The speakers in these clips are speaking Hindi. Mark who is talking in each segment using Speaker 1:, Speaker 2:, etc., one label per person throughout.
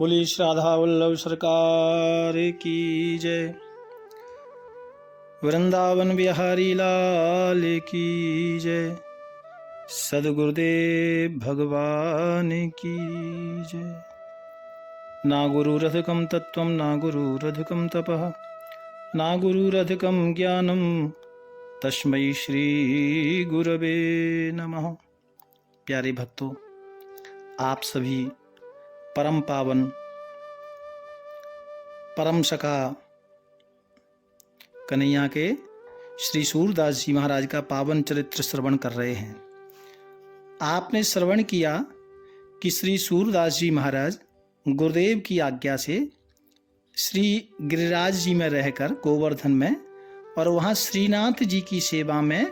Speaker 1: बोली श्री राधा वल्लभ सरकार की जय। वृंदावन बिहारी लाल की जय। सद्गुरुदेव भगवान की जय। ना गुरुरधिकं तत्त्वं ना गुरुरधिकं तपः ना गुरुरधिकं ज्ञानं तस्मै श्री गुरवे नमः। प्यारे भक्तों, आप सभी परम पावन परम सखा कन्हैया के श्री सूरदास जी महाराज का पावन चरित्र श्रवण कर रहे हैं। आपने श्रवण किया कि श्री सूरदास जी महाराज गुरुदेव की आज्ञा से श्री गिरिराज जी में रहकर गोवर्धन में और वहाँ श्रीनाथ जी की सेवा में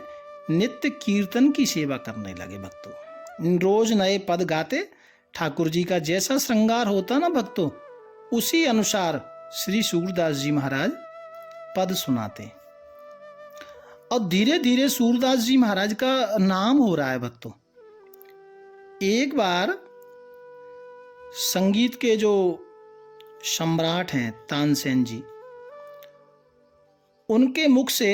Speaker 1: नित्य कीर्तन की सेवा करने लगे। भक्तों, रोज नए पद गाते, ठाकुर जी का जैसा श्रृंगार होता ना भक्तों, उसी अनुसार श्री सूरदास जी महाराज पद सुनाते और धीरे धीरे सूरदास जी महाराज का नाम हो रहा है। भक्तों, एक बार संगीत के जो सम्राट हैं तानसेन जी, उनके मुख से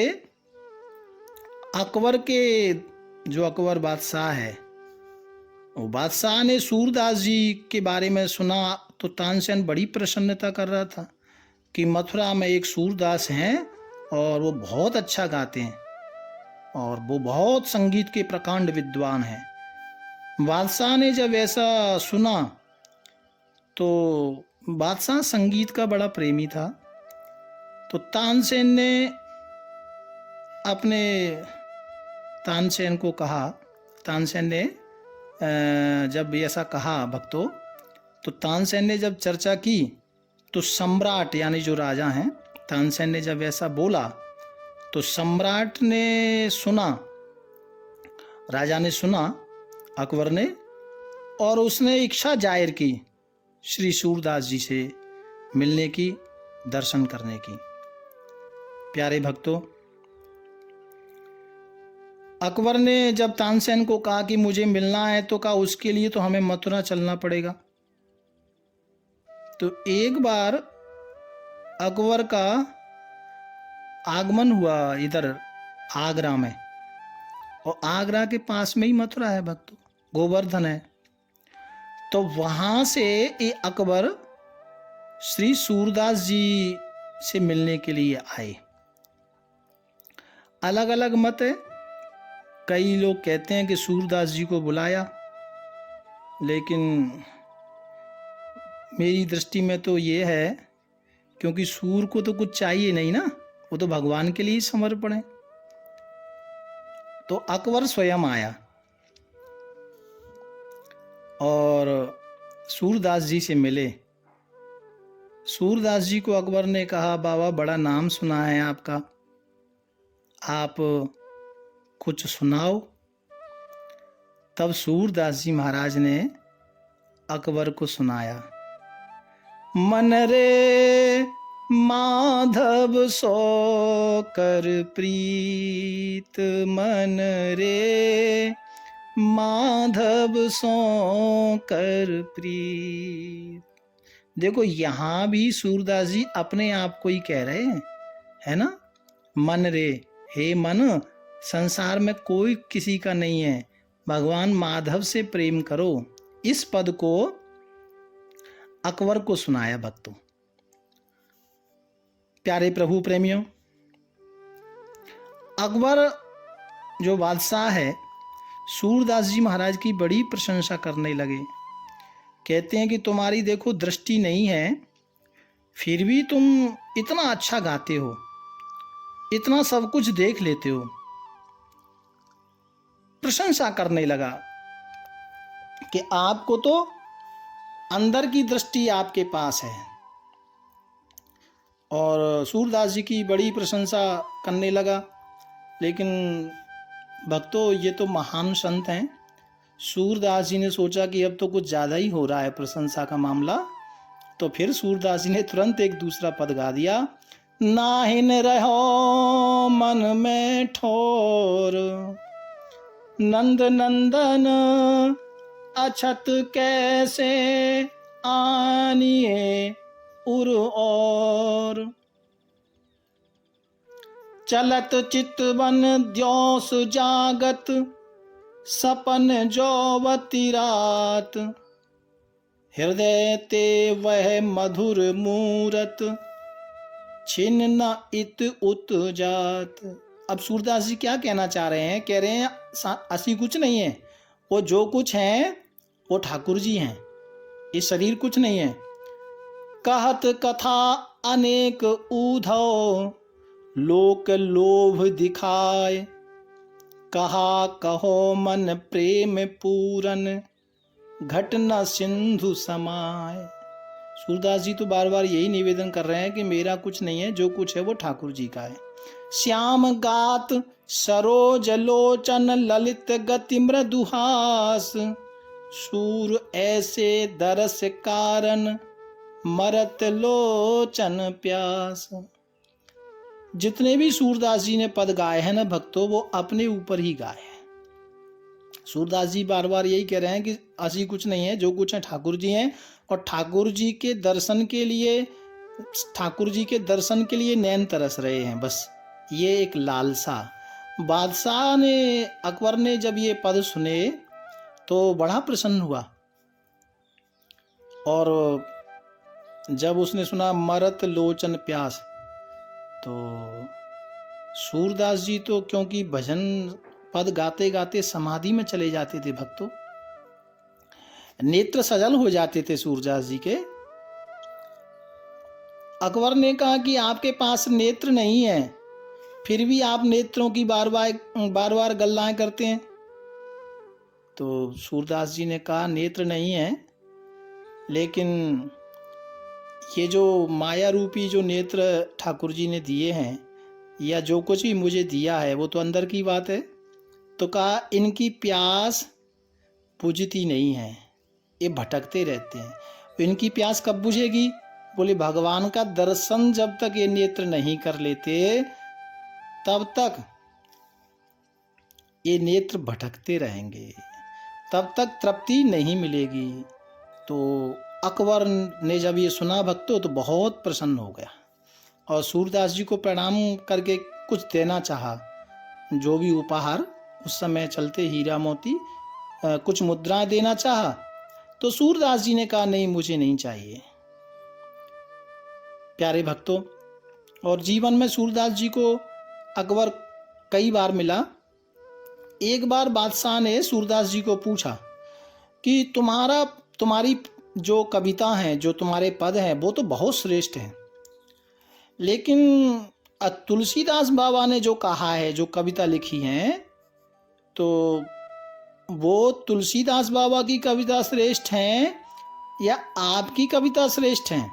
Speaker 1: अकबर के जो अकबर बादशाह है, वो बादशाह ने सूरदास जी के बारे में सुना तो तानसेन बड़ी प्रसन्नता कर रहा था कि मथुरा में एक सूरदास हैं और वो बहुत अच्छा गाते हैं और वो बहुत संगीत के प्रकांड विद्वान हैं। बादशाह ने जब ऐसा सुना तो बादशाह संगीत का बड़ा प्रेमी था, तो तानसेन ने अपने तानसेन को कहा, तानसेन ने जब ऐसा कहा भक्तों, तो तानसेन ने जब चर्चा की तो सम्राट यानी जो राजा हैं, तानसेन ने जब ऐसा बोला तो सम्राट ने सुना, राजा ने सुना, अकबर ने, और उसने इच्छा जाहिर की श्री सूरदास जी से मिलने की, दर्शन करने की। प्यारे भक्तों, अकबर ने जब तानसेन को कहा कि मुझे मिलना है तो कहा उसके लिए तो हमें मथुरा चलना पड़ेगा। तो एक बार अकबर का आगमन हुआ इधर आगरा में, और आगरा के पास में ही मथुरा है भक्तों, गोवर्धन है। तो वहां से ये अकबर श्री सूरदास जी से मिलने के लिए आए। अलग अलग मत है, कई लोग कहते हैं कि सूरदास जी को बुलाया, लेकिन मेरी दृष्टि में तो ये है, क्योंकि सूर को तो कुछ चाहिए नहीं ना, वो तो भगवान के लिए ही समर्पण है। तो अकबर स्वयं आया और सूरदास जी से मिले। सूरदास जी को अकबर ने कहा, बाबा बड़ा नाम सुना है आपका, आप कुछ सुनाओ। तब सूरदास जी महाराज ने अकबर को सुनाया, मन रे माधव सो कर प्रीत, मन रे माधव सो कर प्रीत। देखो, यहां भी सूरदास जी अपने आप को ही कह रहे हैं, है ना। मन रे, हे मन, संसार में कोई किसी का नहीं है, भगवान माधव से प्रेम करो। इस पद को अकबर को सुनाया भक्तों। प्यारे प्रभु प्रेमियों, अकबर जो बादशाह है, सूरदास जी महाराज की बड़ी प्रशंसा करने लगे। कहते हैं कि तुम्हारी देखो दृष्टि नहीं है, फिर भी तुम इतना अच्छा गाते हो, इतना सब कुछ देख लेते हो। प्रशंसा करने लगा कि आपको तो अंदर की दृष्टि आपके पास है। और सूरदास जी की बड़ी प्रशंसा करने लगा। लेकिन भक्तों, ये तो महान संत हैं। सूरदास जी ने सोचा कि अब तो कुछ ज़्यादा ही हो रहा है प्रशंसा का मामला, तो फिर सूरदास जी ने तुरंत एक दूसरा पद गा दिया, नाहिन रहो मन में ठोर, नंद नंदन अछत कैसे आनिए उर और। चलत चितवन द्योस जागत, सपन जौवती रात। हृदय ते वह मधुर मूरत, छिन्न न इत उत जात। अब सूरदास जी क्या कहना चाह रहे हैं? कह रहे हैं असी कुछ नहीं है, वो जो कुछ है वो ठाकुर जी हैं, ये शरीर कुछ नहीं है। कहत कथा अनेक ऊधव, लोक लोभ दिखाए। कहा कहो मन प्रेम पूरन, घटना सिंधु समाए। सूरदास जी तो बार बार यही निवेदन कर रहे हैं कि मेरा कुछ नहीं है, जो कुछ है वो ठाकुर जी का है। श्याम गात सरोज लोचन, ललित गति मृदुहास। सूर ऐसे दरस कारण, मरत लोचन प्यास। जितने भी सूरदास जी ने पद गाए हैं ना भक्तों, वो अपने ऊपर ही गाए हैं। सूरदास जी बार बार यही कह रहे हैं कि असी कुछ नहीं है, जो कुछ है ठाकुर जी हैं। और ठाकुर जी के दर्शन के लिए नैन तरस रहे हैं, बस ये एक लालसा। बादशाह ने, अकबर ने जब ये पद सुने तो बड़ा प्रसन्न हुआ, और जब उसने सुना मरत लोचन प्यास, तो सूरदास जी तो क्योंकि भजन पद गाते गाते समाधि में चले जाते थे भक्तों, नेत्र सजल हो जाते थे सूरदास जी के। अकबर ने कहा कि आपके पास नेत्र नहीं है, फिर भी आप नेत्रों की बार बार गल्लाएं करते हैं। तो सूरदास जी ने कहा नेत्र नहीं है, लेकिन ये जो माया रूपी जो नेत्र ठाकुर जी ने दिए हैं, या जो कुछ भी मुझे दिया है, वो तो अंदर की बात है। तो कहा इनकी प्यास बुझती नहीं है, ये भटकते रहते हैं। इनकी प्यास कब बुझेगी? बोले भगवान का दर्शन जब तक ये नेत्र नहीं कर लेते, तब तक ये नेत्र भटकते रहेंगे, तब तक तृप्ति नहीं मिलेगी। तो अकबर ने जब ये सुना भक्तों, तो बहुत प्रसन्न हो गया और सूरदास जी को प्रणाम करके कुछ देना चाहा, जो भी उपहार उस समय चलते हीरा मोती, कुछ मुद्राएं देना चाहा। तो सूरदास जी ने कहा नहीं, मुझे नहीं चाहिए। प्यारे भक्तों, और जीवन में सूरदास जी को अकबर कई बार मिला। एक बार बादशाह ने सूरदास जी को पूछा कि तुम्हारी जो कविता हैं, जो तुम्हारे पद हैं, वो तो बहुत श्रेष्ठ हैं, लेकिन तुलसीदास बाबा ने जो कहा है, जो कविता लिखी है, तो वो तुलसीदास बाबा की कविता श्रेष्ठ हैं या आपकी कविता श्रेष्ठ हैं?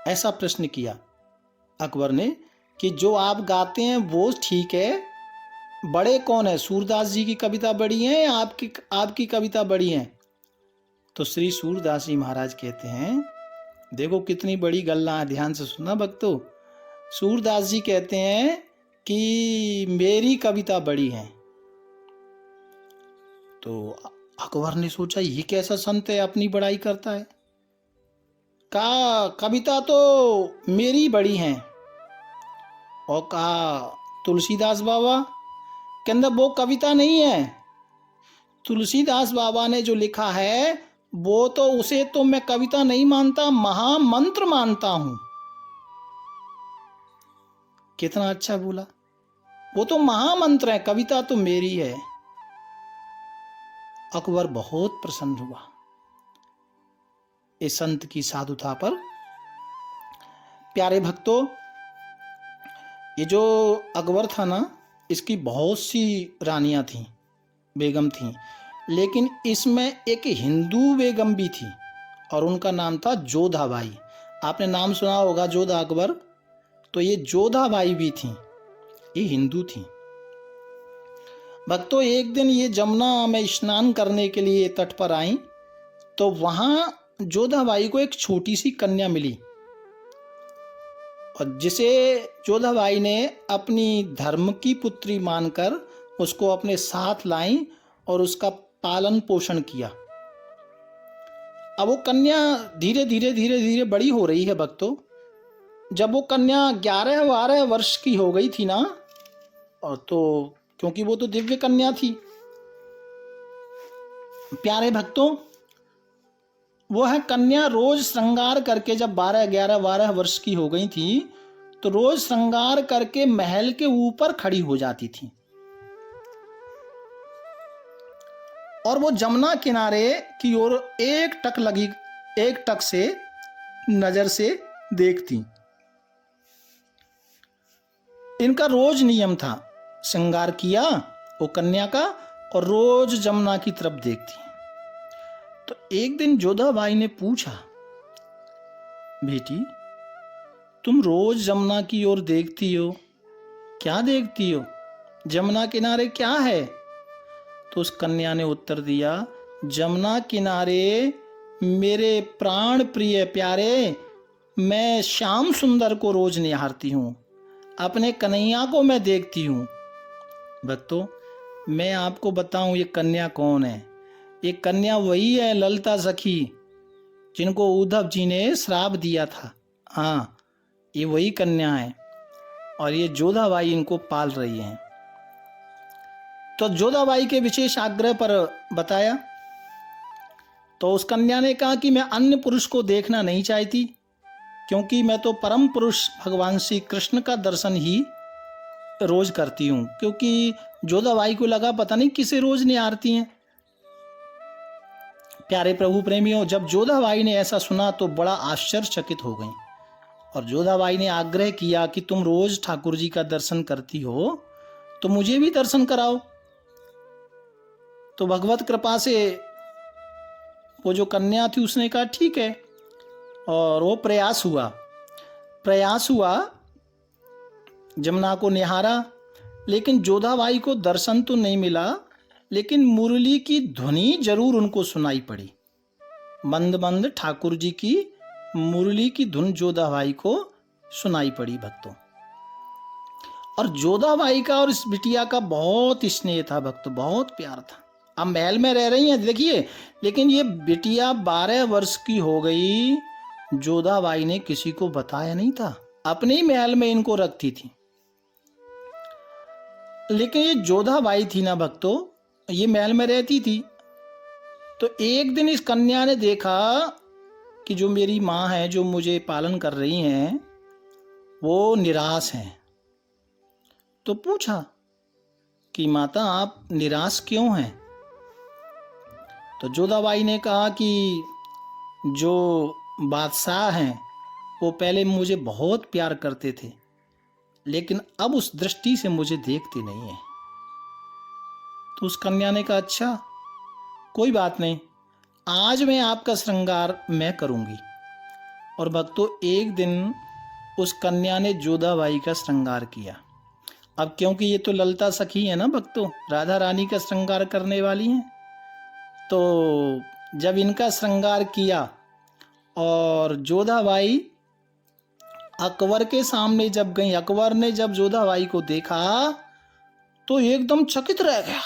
Speaker 1: ऐसा प्रश्न किया अकबर ने कि जो आप गाते हैं वो ठीक है, बड़े कौन है, सूरदास जी की कविता बड़ी है या आपकी कविता बड़ी है? तो श्री सूरदास जी महाराज कहते हैं, देखो कितनी बड़ी गल्ला है, ध्यान से सुनना भक्तों। सूरदास जी कहते हैं कि मेरी कविता बड़ी है। तो अकबर ने सोचा ये कैसा संत है, अपनी बड़ाई करता है। कहा कविता तो मेरी बड़ी है। और कहा तुलसीदास बाबा, के अंदर वो कविता नहीं है। तुलसीदास बाबा ने जो लिखा है वो तो, उसे तो मैं कविता नहीं मानता, महामंत्र मानता हूं। कितना अच्छा बोला, वो तो महामंत्र है, कविता तो मेरी है। अकबर बहुत प्रसन्न हुआ इस संत की साधुता पर। प्यारे भक्तों, ये जो अकबर था ना, इसकी बहुत सी रानियां थीं, बेगम थीं, लेकिन इसमें एक हिंदू बेगम भी थी और उनका नाम था जोधाबाई। आपने नाम सुना होगा जोधा अकबर, तो ये जोधाबाई भी थी, ये हिंदू थी। भक्तों, एक दिन ये जमुना में स्नान करने के लिए तट पर आई, तो वहां जोधाबाई को एक छोटी सी कन्या मिली, और जिसे जोधाबाई ने अपनी धर्म की पुत्री मानकर उसको अपने साथ लाई और उसका पालन पोषण किया। अब वो कन्या धीरे धीरे धीरे धीरे बड़ी हो रही है भक्तों। जब वो कन्या 11-12 वर्ष की हो गई थी ना, और तो क्योंकि वो तो दिव्य कन्या थी प्यारे भक्तों, वो है कन्या रोज श्रृंगार करके, जब 12 वर्ष की हो गई थी तो रोज श्रृंगार करके महल के ऊपर खड़ी हो जाती थी और वो जमुना किनारे की ओर एक टक से नजर से देखती। इनका रोज नियम था, श्रृंगार किया वो कन्या का और रोज जमुना की तरफ देखती। तो एक दिन जोधाबाई ने पूछा, बेटी तुम रोज जमुना की ओर देखती हो, क्या देखती हो? जमुना किनारे क्या है? तो उस कन्या ने उत्तर दिया, जमुना किनारे मेरे प्राण प्रिय प्यारे, मैं श्याम सुंदर को रोज निहारती हूँ, अपने कन्हैया को मैं देखती हूँ। भक्तों, मैं आपको बताऊं ये कन्या कौन है? ये कन्या वही है ललिता सखी, जिनको उद्धव जी ने श्राप दिया था। हाँ, ये वही कन्या है और ये जोधाबाई इनको पाल रही हैं। तो जोधाबाई के विशेष आग्रह पर बताया तो उस कन्या ने कहा कि मैं अन्य पुरुष को देखना नहीं चाहती, क्योंकि मैं तो परम पुरुष भगवान श्री कृष्ण का दर्शन ही रोज करती हूँ। क्योंकि जोधाबाई को लगा पता नहीं किसे रोज निहारती हैं। प्यारे प्रभु प्रेमियों, जब जोधाबाई ने ऐसा सुना तो बड़ा आश्चर्यचकित हो गई और जोधाबाई ने आग्रह किया कि तुम रोज ठाकुर जी का दर्शन करती हो तो मुझे भी दर्शन कराओ। तो भगवत कृपा से वो जो कन्या थी उसने कहा ठीक है, और वो प्रयास हुआ, जमुना को निहारा, लेकिन जोधाबाई को दर्शन तो नहीं मिला, लेकिन मुरली की ध्वनि जरूर उनको सुनाई पड़ी। मंद मंद ठाकुर जी की मुरली की धुन जोधाबाई को सुनाई पड़ी भक्तों। और जोधाबाई का और इस बिटिया का बहुत स्नेह था भक्तों, बहुत प्यार था। अब महल में रह रही हैं देखिए, लेकिन ये बिटिया 12 वर्ष की हो गई, जोधाबाई ने किसी को बताया नहीं था, अपने ही महल में इनको रखती थी। लेकिन ये जोधाबाई थी ना भक्तों, ये महल में रहती थी। तो एक दिन इस कन्या ने देखा कि जो मेरी माँ है, जो मुझे पालन कर रही हैं, वो निराश हैं। तो पूछा कि माता आप निराश क्यों हैं? तो जोधाबाई ने कहा कि जो बादशाह हैं वो पहले मुझे बहुत प्यार करते थे, लेकिन अब उस दृष्टि से मुझे देखते नहीं है। तो उस कन्या ने कहा अच्छा कोई बात नहीं, आज मैं आपका श्रृंगार मैं करूंगी। और भक्तों, एक दिन उस कन्या ने जोधाबाई का श्रृंगार किया। अब क्योंकि ये तो ललिता सखी है ना भक्तों, राधा रानी का श्रृंगार करने वाली हैं, तो जब इनका श्रृंगार किया और जोधाबाई अकबर के सामने जब गई, अकबर ने जब जोधाबाई को देखा तो एकदम चकित रह गया।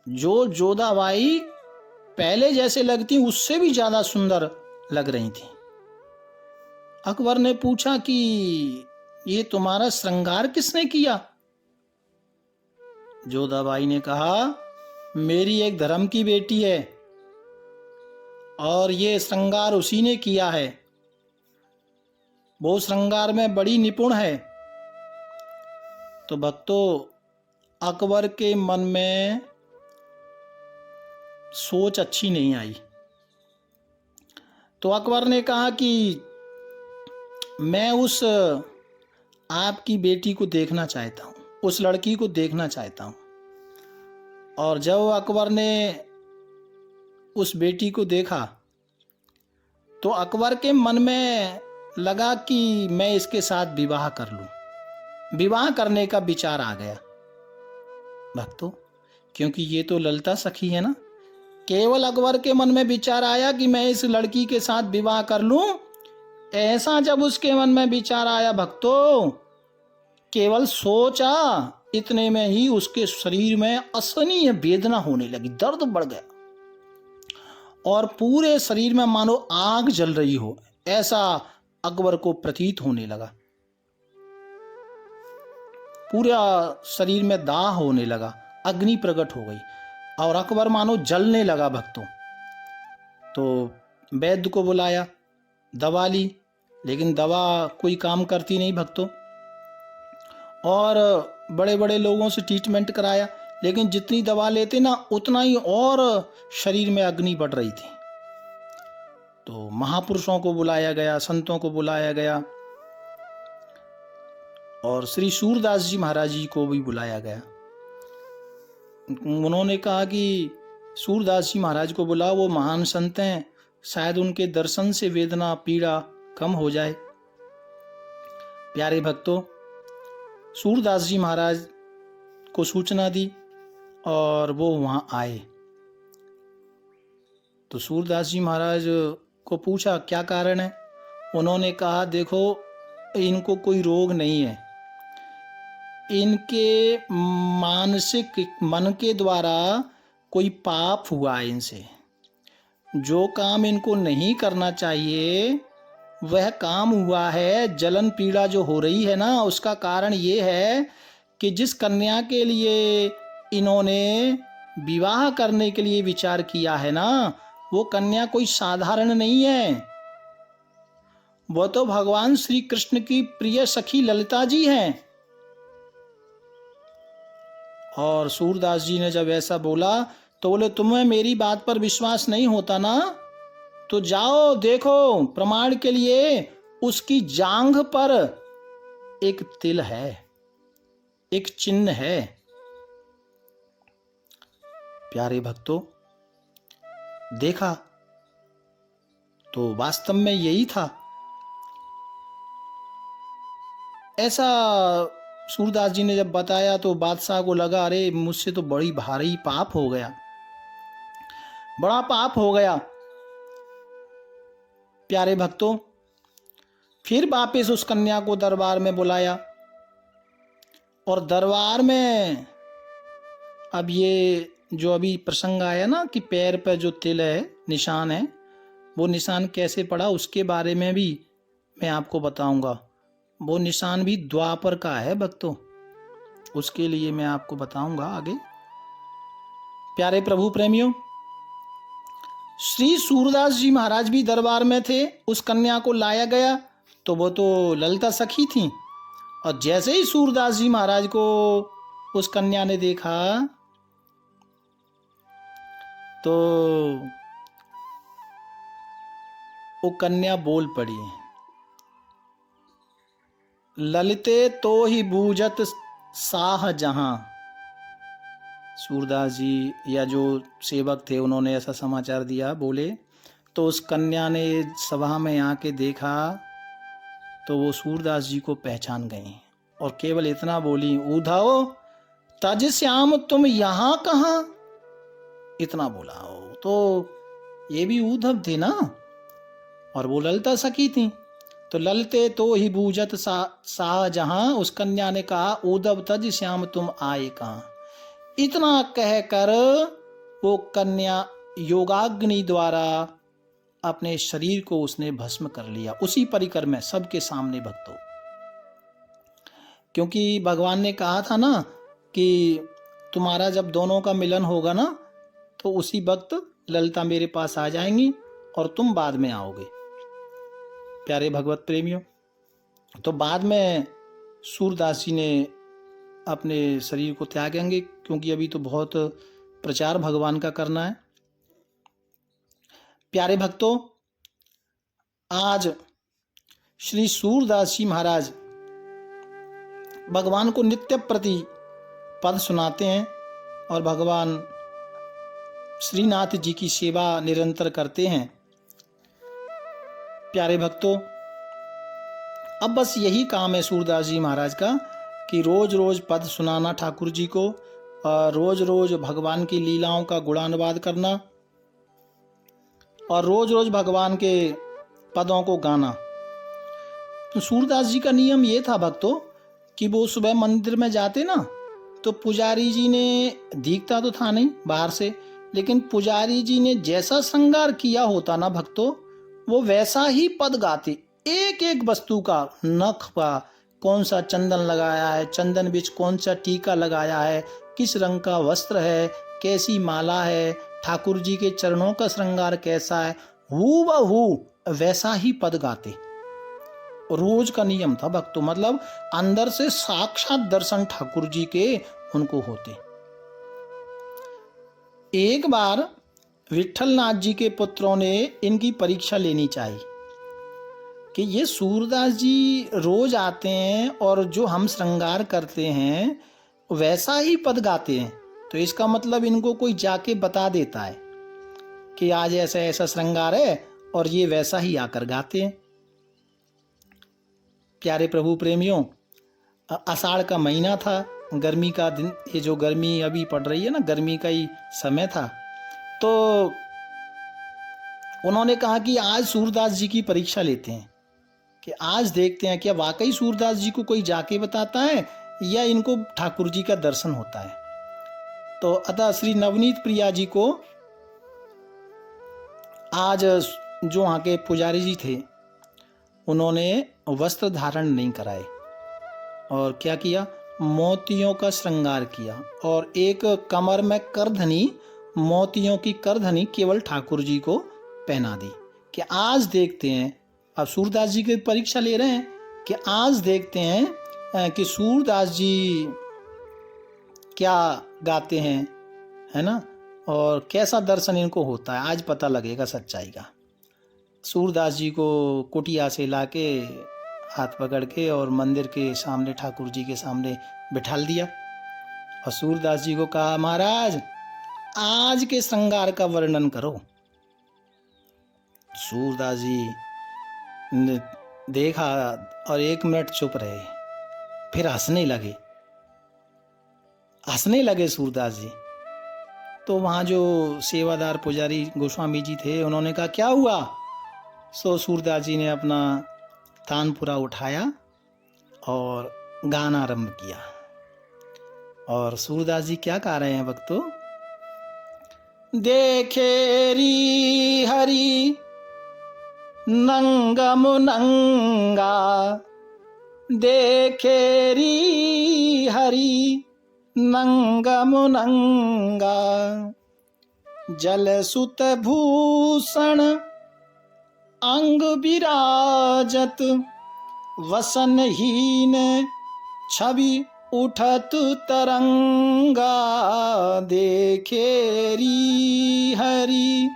Speaker 1: जो जोधाबाई पहले जैसे लगती उससे भी ज्यादा सुंदर लग रही थी। अकबर ने पूछा कि ये तुम्हारा श्रृंगार किसने किया? जोधाबाई ने कहा मेरी एक धर्म की बेटी है और ये श्रृंगार उसी ने किया है, वो श्रृंगार में बड़ी निपुण है। तो भक्तों, अकबर के मन में सोच अच्छी नहीं आई। तो अकबर ने कहा कि मैं उस आपकी बेटी को देखना चाहता हूँ, उस लड़की को देखना चाहता हूँ। और जब अकबर ने उस बेटी को देखा तो अकबर के मन में लगा कि मैं इसके साथ विवाह कर लूं। विवाह करने का विचार आ गया भक्तों, क्योंकि ये तो ललिता सखी है ना। केवल अकबर के मन में विचार आया कि मैं इस लड़की के साथ विवाह कर लूं। ऐसा जब उसके मन में विचार आया भक्तों, केवल सोचा, इतने में ही उसके शरीर में असहनीय वेदना होने लगी, दर्द बढ़ गया और पूरे शरीर में मानो आग जल रही हो, ऐसा अकबर को प्रतीत होने लगा। पूरा शरीर में दाह होने लगा, अग्नि प्रकट हो गई और अकबर मानो जलने लगा भक्तों। तो वैद्य को बुलाया, दवा ली, लेकिन दवा कोई काम करती नहीं भक्तों। और बड़े बड़े लोगों से ट्रीटमेंट कराया, लेकिन जितनी दवा लेते ना उतना ही और शरीर में अग्नि बढ़ रही थी। तो महापुरुषों को बुलाया गया, संतों को बुलाया गया और श्री सूरदास जी महाराज जी को भी बुलाया गया। उन्होंने कहा कि सूरदास जी महाराज को बुलाओ, वो महान संत हैं, शायद उनके दर्शन से वेदना पीड़ा कम हो जाए। प्यारे भक्तों, सूरदास जी महाराज को सूचना दी और वो वहां आए। तो सूरदास जी महाराज को पूछा क्या कारण है। उन्होंने कहा देखो, इनको कोई रोग नहीं है, इनके मानसिक मन के द्वारा कोई पाप हुआ है इनसे। जो काम इनको नहीं करना चाहिए वह काम हुआ है। जलन पीड़ा जो हो रही है ना, उसका कारण ये है कि जिस कन्या के लिए इन्होंने विवाह करने के लिए विचार किया है ना, वो कन्या कोई साधारण नहीं है। वो तो भगवान श्री कृष्ण की प्रिय सखी ललिता जी हैं। और सूरदास जी ने जब ऐसा बोला तो बोले तुम्हें मेरी बात पर विश्वास नहीं होता ना, तो जाओ देखो, प्रमाण के लिए उसकी जांघ पर एक तिल है, एक चिन्ह है। प्यारे भक्तों, देखा तो वास्तव में यही था। ऐसा सूरदास जी ने जब बताया तो बादशाह को लगा अरे मुझसे तो बड़ी भारी पाप हो गया, बड़ा पाप हो गया। प्यारे भक्तों, फिर वापस उस कन्या को दरबार में बुलाया और दरबार में अब ये जो अभी प्रसंग आया ना कि पैर पर जो तिल है, निशान है, वो निशान कैसे पड़ा उसके बारे में भी मैं आपको बताऊंगा। वो निशान भी द्वापर का है भक्तों, उसके लिए मैं आपको बताऊंगा आगे। प्यारे प्रभु प्रेमियों, श्री सूरदास जी महाराज भी दरबार में थे। उस कन्या को लाया गया तो वो तो ललिता सखी थी, और जैसे ही सूरदास जी महाराज को उस कन्या ने देखा तो वो कन्या बोल पड़ी, ललिते तो ही बूझत साह जहां। सूरदास जी या जो सेवक थे उन्होंने ऐसा समाचार दिया, बोले तो उस कन्या ने सभा में आके देखा तो वो सूरदास जी को पहचान गई और केवल इतना बोली, उधाओ तज श्याम तुम यहाँ कहाँ। इतना बोला हो तो ये भी उद्धव थे ना, और वो ललिता सखी थी। तो ललते तो ही बूझत सा जहां, उस कन्या ने कहा उद्धव तज श्याम तुम आए कहाँ। इतना कहकर वो कन्या योगाग्नि द्वारा अपने शरीर को उसने भस्म कर लिया, उसी परिकर में सबके सामने भक्तों। क्योंकि भगवान ने कहा था ना कि तुम्हारा जब दोनों का मिलन होगा ना तो उसी वक्त ललिता मेरे पास आ जाएंगी और तुम बाद में आओगे। प्यारे भगवत प्रेमियों, तो बाद में सूरदास जी ने अपने शरीर को त्यागेंगे, क्योंकि अभी तो बहुत प्रचार भगवान का करना है। प्यारे भक्तों, आज श्री सूरदास जी महाराज भगवान को नित्य प्रति पद सुनाते हैं और भगवान श्रीनाथ जी की सेवा निरंतर करते हैं। प्यारे भक्तों, अब बस यही काम है सूरदास जी महाराज का कि रोज रोज पद सुनाना ठाकुर जी को, और रोज रोज भगवान की लीलाओं का गुणानुवाद करना, और रोज रोज भगवान के पदों को गाना। तो सूरदास जी का नियम ये था भक्तों कि वो सुबह मंदिर में जाते ना तो पुजारी जी ने, दिखता तो था नहीं बाहर से, लेकिन पुजारी जी ने जैसा श्रृंगार किया होता ना भक्तों, वो वैसा ही पद गाते। एक एक वस्तु का, नख का कौन सा चंदन लगाया है, चंदन बीच कौन सा टीका लगाया है, किस रंग का वस्त्र है, कैसी माला है, ठाकुर जी के चरणों का श्रृंगार कैसा है, हूबहू वैसा ही पद गाते। रोज का नियम था भक्तों, मतलब अंदर से साक्षात दर्शन ठाकुर जी के उनको होते। एक बार विठलनाथ जी के पुत्रों ने इनकी परीक्षा लेनी चाहिए कि ये सूरदास जी रोज आते हैं और जो हम श्रृंगार करते हैं वैसा ही पद गाते हैं, तो इसका मतलब इनको कोई जाके बता देता है कि आज ऐसा ऐसा श्रृंगार है और ये वैसा ही आकर गाते हैं। प्यारे प्रभु प्रेमियों, आषाढ़ का महीना था, गर्मी का दिन, ये जो गर्मी अभी पड़ रही है ना, गर्मी का ही समय था। तो उन्होंने कहा कि आज सूरदास जी की परीक्षा लेते हैं कि आज देखते हैं क्या वाकई सूरदास जी को कोई जाके बताता है या इनको ठाकुर जी का दर्शन होता है। तो अतः श्री नवनीत प्रिया जी को आज जो वहाँ के पुजारी जी थे उन्होंने वस्त्र धारण नहीं कराए और क्या किया, मोतियों का श्रृंगार किया और एक कमर में करधनी, मोतियों की करधनी केवल ठाकुर जी को पहना दी कि आज देखते हैं। अब सूरदास जी की परीक्षा ले रहे हैं कि आज देखते हैं कि सूरदास जी क्या गाते हैं, है ना, और कैसा दर्शन इनको होता है, आज पता लगेगा सच्चाई का। सूरदास जी को कुटिया से लाके हाथ पकड़ के और मंदिर के सामने ठाकुर जी के सामने बिठाल दिया और सूरदास जी को कहा, महाराज आज के श्रृंगार का वर्णन करो। सूरदास जी ने देखा और 1 मिनट चुप रहे, फिर हंसने लगे सूरदास जी। तो वहाँ जो सेवादार पुजारी गोस्वामी जी थे उन्होंने कहा, क्या हुआ? सो सूरदास जी ने अपना तानपुरा उठाया और गाना आरंभ किया। और सूरदास जी क्या गा रहे हैं भक्तों? देखे री हरि नंगम नंगा, देखे री हरि नंगम नंगा, जल सुत भूषण अंग विराजत, वसनहीन छवि उठत तरंगा, देखे री हरि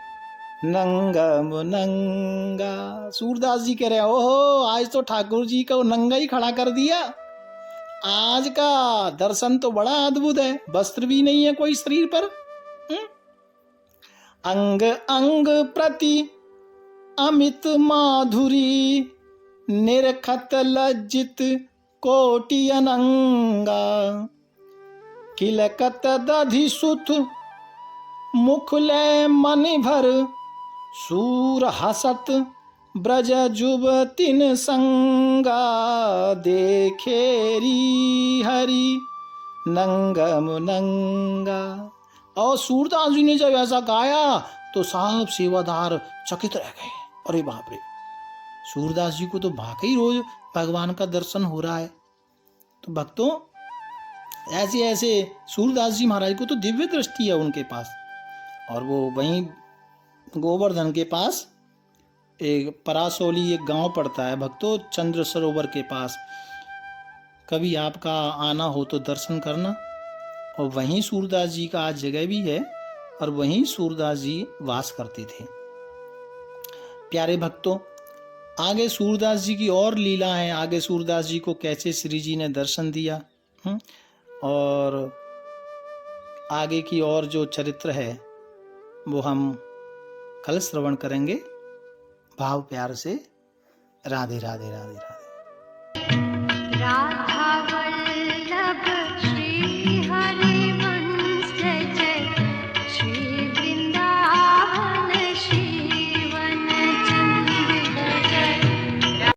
Speaker 1: नंगम नंगा। सूरदास जी कह रहे हैं, ओहो आज तो ठाकुर जी को नंगा ही खड़ा कर दिया, आज का दर्शन तो बड़ा अद्भुत है, वस्त्र भी नहीं है कोई शरीर पर। अंग अंग प्रति अमित माधुरी, निरखत लज्जित कोटि अनंगा, किलकत दधि सुत मुख ले मन भर, सूर हसत ब्रज जुबतिन संगा, देखे री हरि नंगम नंगा। और सूरदास जी ने जब ऐसा गाया तो साहब सेवादार चकित रह गए, अरे बाप रे, सूरदास जी को तो वाकई रोज भगवान का दर्शन हो रहा है। तो भक्तों ऐसे ऐसे सूरदास जी महाराज को तो दिव्य दृष्टि है उनके पास। और वो वहीं गोवर्धन के पास एक परासोली एक गांव पड़ता है भक्तों, चंद्र सरोवर के पास। कभी आपका आना हो तो दर्शन करना। और वहीं सूरदास जी का आज जगह भी है और वहीं सूरदास जी वास करते थे। प्यारे भक्तों, आगे सूरदास जी की और लीला है, आगे सूरदास जी को कैसे श्री जी ने दर्शन दिया और आगे की और जो चरित्र है वो हम कल श्रवण करेंगे। भाव प्यार से राधे राधे राधे राधे।